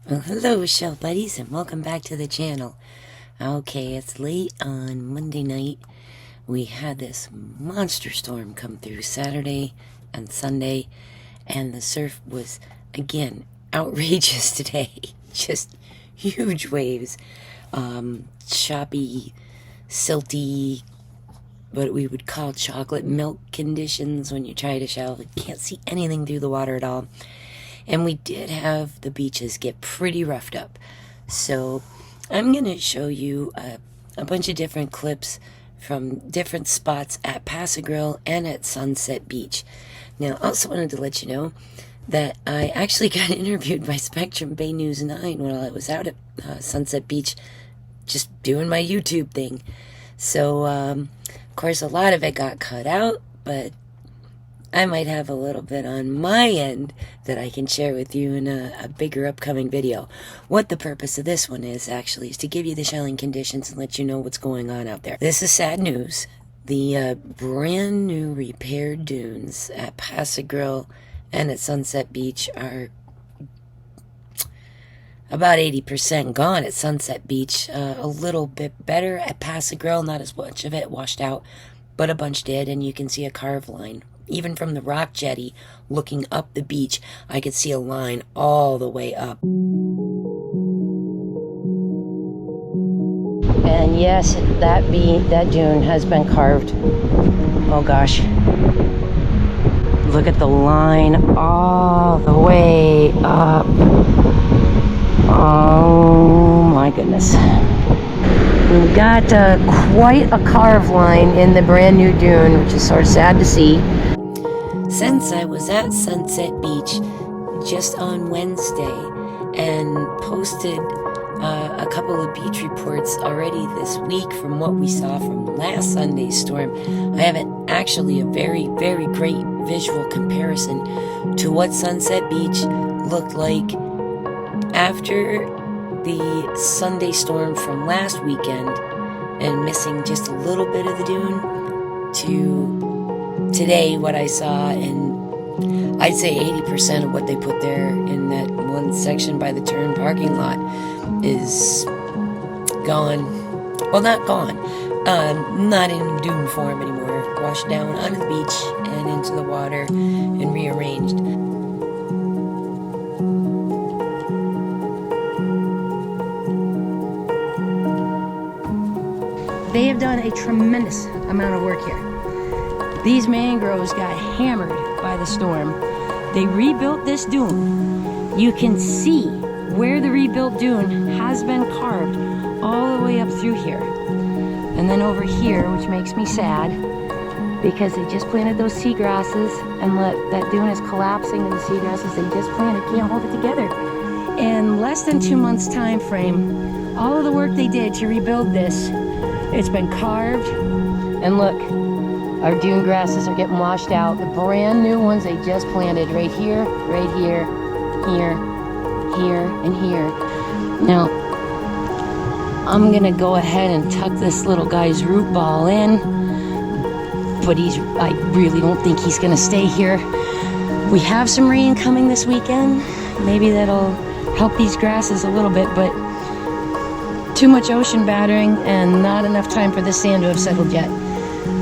Well, hello, shell buddies, and welcome back to the channel. Okay, it's late on Monday night. We had this monster storm come through Saturday and Sunday, and the surf was, again, outrageous today. Just huge waves. Choppy, silty, what we would call chocolate milk conditions when you try to shell. You can't see anything through the water at all. And we did have the beaches get pretty roughed up. So I'm going to show you a bunch of different clips from different spots at Pass-A-Grille and at Sunset Beach. Now, I also wanted to let you know that I actually got interviewed by Spectrum Bay News 9 while I was out at Sunset Beach just doing my YouTube thing. So, of course, a lot of it got cut out, but I might have a little bit on my end that I can share with you in a bigger upcoming video. What the purpose of this one is, actually, is to give you the shelling conditions and let you know what's going on out there. This is sad news. The brand new repaired dunes at Pass-A-Grille and at Sunset Beach are about 80% gone at Sunset Beach. A little bit better at Pass-A-Grille, not as much of it washed out, but a bunch did, and you can see a carved line. Even from the rock jetty, looking up the beach, I could see a line all the way up. And yes, that dune has been carved. Oh gosh. Look at the line all the way up. Oh my goodness. We've got quite a carved line in the brand new dune, which is sort of sad to see. Since I was at Sunset Beach just on Wednesday and posted a couple of beach reports already this week from what we saw from last Sunday's storm, I have actually a very, very great visual comparison to what Sunset Beach looked like after the Sunday storm from last weekend and missing just a little bit of the dune to today, what I saw, and I'd say 80% of what they put there in that one section by the turn parking lot is gone. Well, not gone. Not in dune form anymore. Washed down onto the beach and into the water and rearranged. They have done a tremendous amount of work here. These mangroves got hammered by the storm. They rebuilt this dune. You can see where the rebuilt dune has been carved all the way up through here. And then over here, which makes me sad, because they just planted those seagrasses, and look, that dune is collapsing, and the seagrasses they just planted can't hold it together. In less than 2 months time frame, all of the work they did to rebuild this, it's been carved, and look, our dune grasses are getting washed out. The brand new ones they just planted right here, here, and here. Now, I'm gonna go ahead and tuck this little guy's root ball in, but I really don't think he's gonna stay here. We have some rain coming this weekend. Maybe that'll help these grasses a little bit, but too much ocean battering and not enough time for the sand to have settled yet.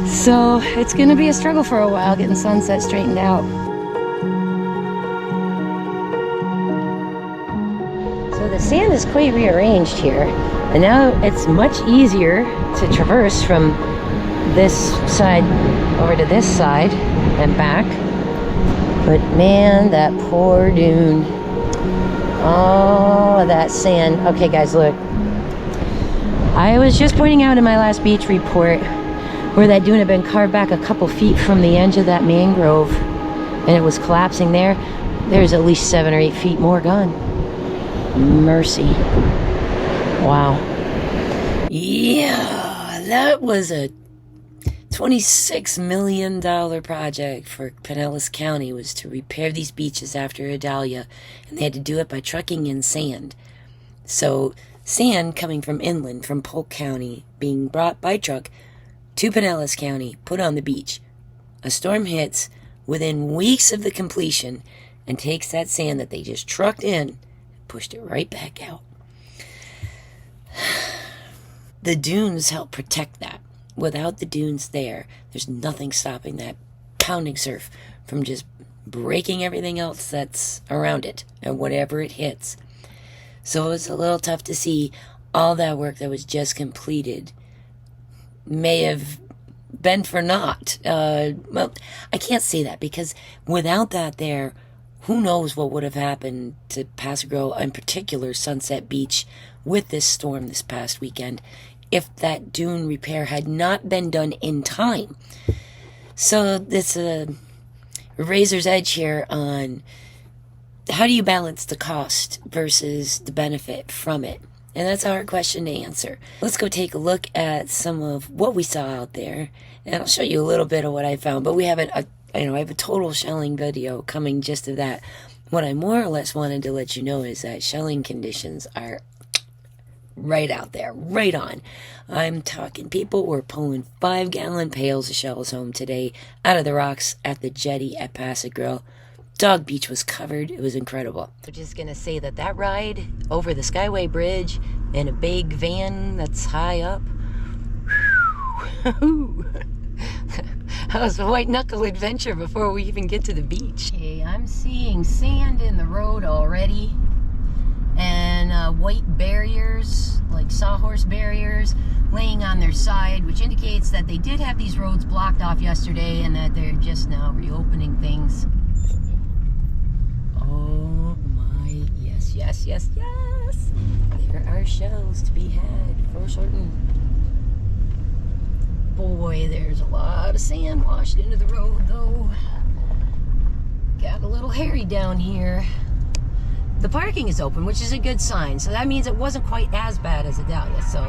So it's going to be a struggle for a while getting Sunset straightened out. So the sand is quite rearranged here, and now it's much easier to traverse from this side over to this side and back. But man, that poor dune. All of that sand. Okay guys, look. I was just pointing out in my last beach report where that dune had been carved back a couple feet from the edge of that mangrove, and it was collapsing there. There's at least 7 or 8 feet more gone. Mercy. Wow. Yeah, that was a $26 million project for Pinellas County, was to repair these beaches after Idalia, and they had to do it by trucking in sand. So sand coming from inland, from Polk County, being brought by truck to Pinellas County, put on the beach. A storm hits within weeks of the completion and takes that sand that they just trucked in pushed it right back out. The dunes help protect that. Without the dunes there's nothing stopping that pounding surf from just breaking everything else that's around it and whatever it hits. So it's a little tough to see all that work that was just completed may have been for naught. Well, I can't say that, because without that there, who knows what would have happened to Pass-A-Grille, in particular Sunset Beach, with this storm this past weekend, if that dune repair had not been done in time. So it's a razor's edge here on how do you balance the cost versus the benefit from it. And that's a hard question to answer. Let's go take a look at some of what we saw out there, and I'll show you a little bit of what I found. But we have I have a total shelling video coming just of that. What I more or less wanted to let you know is that shelling conditions are right out there, right on. I'm talking people were pulling 5-gallon pails of shells home today out of the rocks at the jetty at Pass-A-Grille. Dog Beach was covered. It was incredible. I'm just going to say that ride over the Skyway Bridge in a big van that's high up, that was a white knuckle adventure before we even get to the beach. Okay, I'm seeing sand in the road already, and white barriers, like sawhorse barriers, laying on their side, which indicates that they did have these roads blocked off yesterday and that they're just now reopening things. Oh my, yes, yes, yes, yes! There are shells to be had for certain. Boy, there's a lot of sand washed into the road, though. Got a little hairy down here. The parking is open, which is a good sign, so that means it wasn't quite as bad as Adalia. So,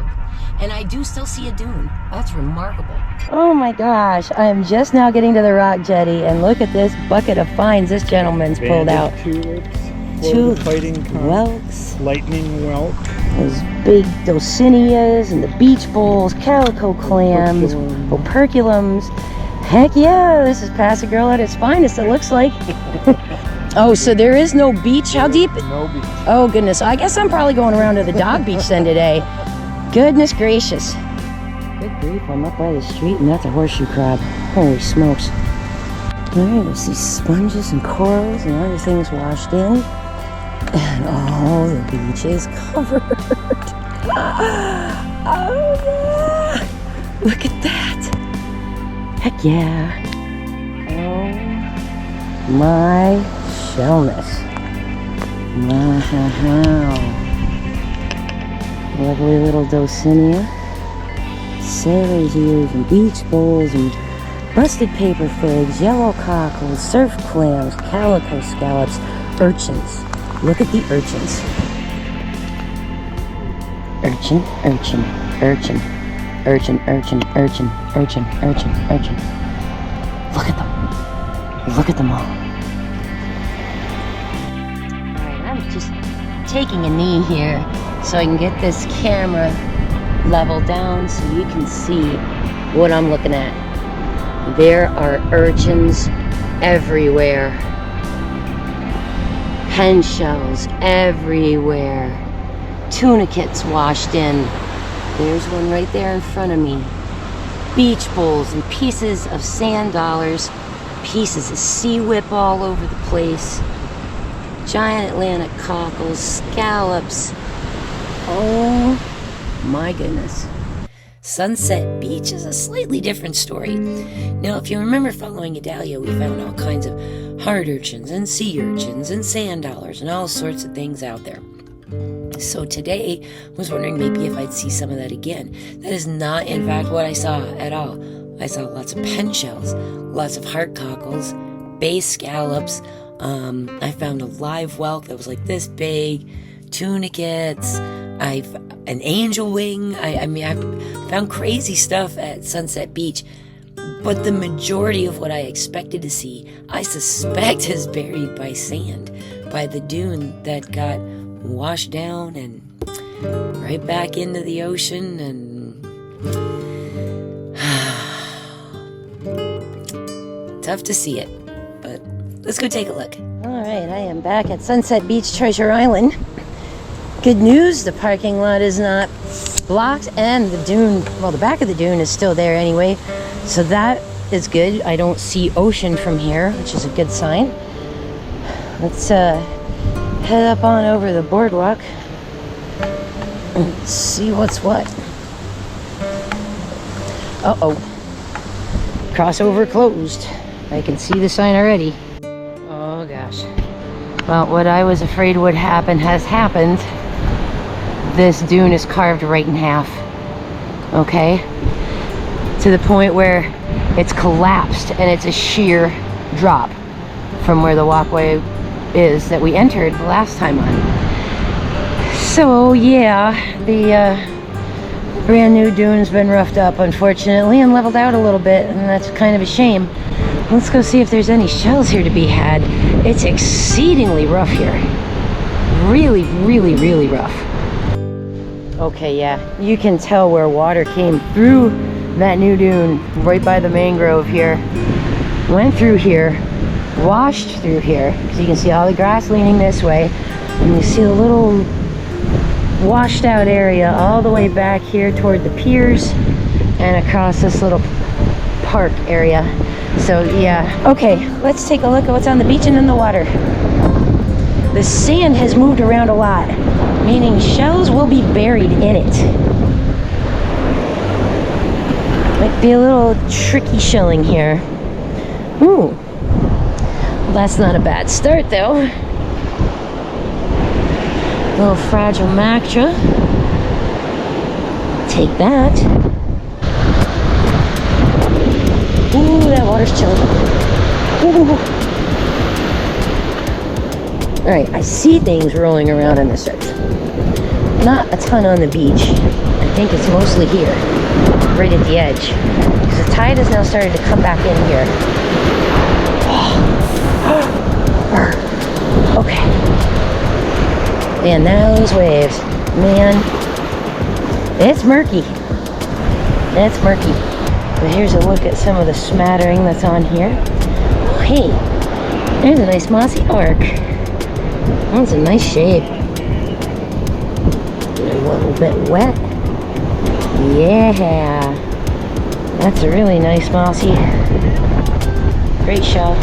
and I do still see a dune. That's remarkable. Oh my gosh, I am just now getting to the rock jetty, and look at this bucket of finds this gentleman's pulled out. Tulips, fighting whelks, lightning whelk, those big dulcineas and the beach bowls, calico clams, operculums. Heck yeah, this is Pass-A-Grille at its finest, it looks like. Oh, so there is no beach? How deep? No beach. Oh goodness, I guess I'm probably going around to the dog beach then today. Goodness gracious. Good grief, I'm up by the street and that's a horseshoe crab. Holy smokes. Alright, I see sponges and corals and other things washed in. And oh, the beach is covered. Oh yeah! Look at that. Heck yeah. Oh my shellness. Wow. Lovely little dulcinea. Sailor's ears and beach bowls and busted paper figs, yellow cockles, surf clams, calico scallops, urchins. Look at the urchins. Urchin, urchin, urchin, urchin, urchin, urchin, urchin, urchin, urchin. Look at them. Look at them all. Alright, I'm just taking a knee here so I can get this camera level down so you can see what I'm looking at. There are urchins everywhere. Pen shells everywhere. Tunicates washed in. There's one right there in front of me. Beach bowls and pieces of sand dollars. Pieces of sea whip all over the place. Giant Atlantic cockles, scallops. Oh my goodness. Sunset Beach is a slightly different story. Now, if you remember following Adalia, we found all kinds of hard urchins and sea urchins and sand dollars and all sorts of things out there. So today, I was wondering maybe if I'd see some of that again. That is not, in fact, what I saw at all. I saw lots of pen shells, lots of hard cockles, bay scallops. I found a live whelk that was like this big, tunicates. An angel wing. I found crazy stuff at Sunset Beach, but the majority of what I expected to see, I suspect is buried by sand, by the dune that got washed down and right back into the ocean. And tough to see it, but let's go take a look. All right, I am back at Sunset Beach, Treasure Island. Good news, the parking lot is not blocked, and the dune, well, the back of the dune is still there anyway, so that is good. I don't see ocean from here, which is a good sign. Let's head up on over the boardwalk and see what's what. Uh-oh. Crossover closed. I can see the sign already. Oh gosh. Well, what I was afraid would happen has happened. This dune is carved right in half. Okay? To the point where it's collapsed and it's a sheer drop from where the walkway is that we entered the last time on. So yeah, the brand new dune's been roughed up, unfortunately, and leveled out a little bit, and that's kind of a shame. Let's go see if there's any shells here to be had. It's exceedingly rough here. Really, really, really rough. Okay, yeah, you can tell where water came through that new dune right by the mangrove here. Went through here, washed through here, because you can see all the grass leaning this way, and you see a little washed out area all the way back here toward the piers and across this little park area. So yeah, okay, let's take a look at what's on the beach and in the water. The sand has moved around a lot, meaning shells will be buried in it. Might be a little tricky shelling here. Ooh, well, that's not a bad start though. Little fragile macra. Take that. Ooh, that water's chilling. Ooh. Alright, I see things rolling around on the surf. Not a ton on the beach. I think it's mostly here, right at the edge. Because the tide has now started to come back in here. Okay. Man, those waves. Man, it's murky. It's murky. But here's a look at some of the smattering that's on here. Oh, hey, there's a nice mossy arc. That's a nice shape. A little bit wet. Yeah. That's a really nice mossy. Great shell.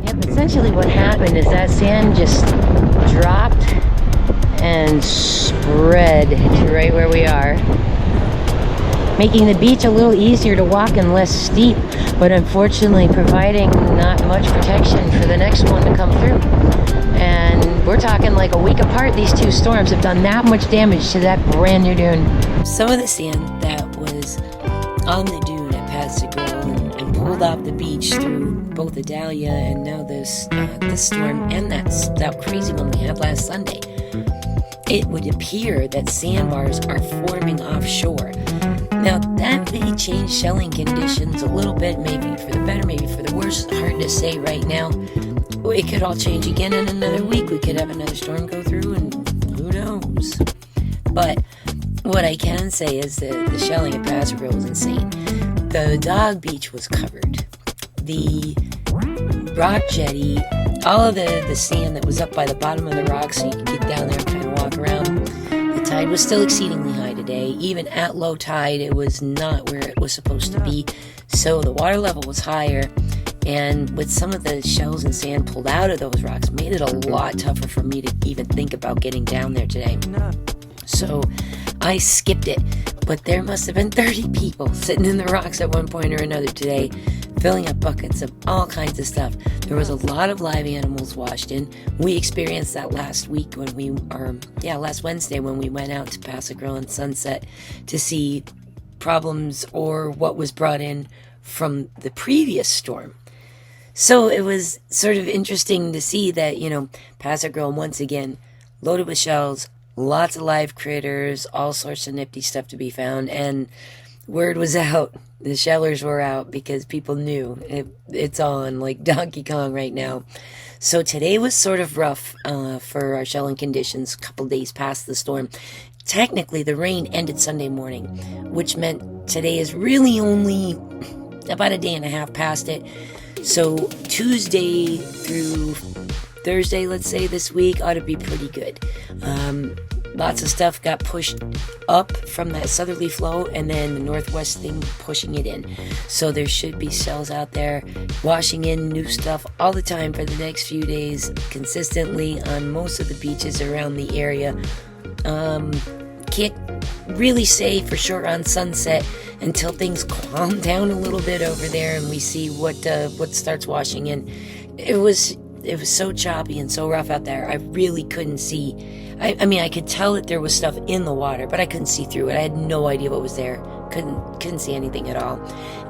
Yep, essentially what happened is that sand just dropped and spread to right where we are, making the beach a little easier to walk and less steep, but unfortunately providing not much protection for the next one to come through. And we're talking like a week apart. These two storms have done that much damage to that brand new dune. Some of the sand that was on the dune at Pass-A-Grille and pulled off the beach through both the Dahlia and now this storm and that crazy one we had last Sunday, it would appear that sandbars are forming offshore. Now that may change shelling conditions a little bit, maybe for the better, maybe for the worse. Hard to say right now. It could all change again in another week. We could have another storm go through, and who knows. But what I can say is that the shelling at Pass-A-Grille was insane. The dog beach was covered. The rock jetty, all of the sand that was up by the bottom of the rock, so you could get down there and kind of walk around. The tide was still exceedingly high today. Even at low tide, it was not where it was supposed to be. So the water level was higher. And with some of the shells and sand pulled out of those rocks, made it a lot tougher for me to even think about getting down there today. So I skipped it. But there must have been 30 people sitting in the rocks at one point or another today, filling up buckets of all kinds of stuff. There was a lot of live animals washed in. We experienced that last Wednesday when we went out to Pass-A-Grille and Sunset to see problems or what was brought in from the previous storm. So it was sort of interesting to see that, Pass-A-Grille once again loaded with shells, lots of live critters, all sorts of nifty stuff to be found, and word was out. The shellers were out because people knew it's on like Donkey Kong right now. So today was sort of rough for our shelling conditions, a couple days past the storm. Technically, the rain ended Sunday morning, which meant today is really only about a day and a half past it. So Tuesday through Thursday, let's say, this week ought to be pretty good. Lots of stuff got pushed up from that southerly flow, and then the northwest thing pushing it in. So there should be shells out there washing in new stuff all the time for the next few days, consistently on most of the beaches around the area. Can't really say for sure on Sunset until things calm down a little bit over there and we see what starts washing in. It was so choppy and so rough out there. I really couldn't see. I mean, I could tell that there was stuff in the water, but I couldn't see through it. I had no idea what was there. Couldn't see anything at all.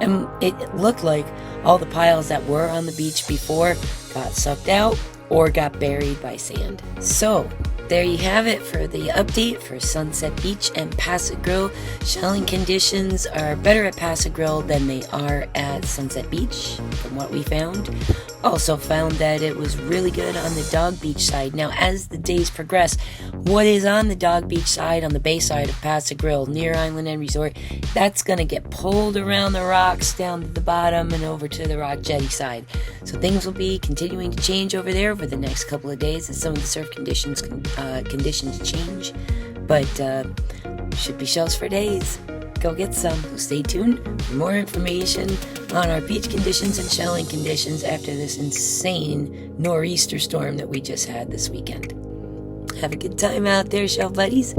And it looked like all the piles that were on the beach before got sucked out or got buried by sand. So there you have it for the update for Sunset Beach and Pass-A-Grille. Shelling conditions are better at Pass-A-Grille than they are at Sunset Beach, from what we found. Also found that it was really good on the Dog Beach side. Now, as the days progress, what is on the Dog Beach side, on the bay side of Pass-A-Grille, near Island End Resort, that's going to get pulled around the rocks down to the bottom and over to the Rock Jetty side. So things will be continuing to change over there for the next couple of days as some of the surf conditions change. But should be shells for days. Go get some. So stay tuned for more information on our beach conditions and shelling conditions after this insane nor'easter storm that we just had this weekend. Have a good time out there, shell buddies.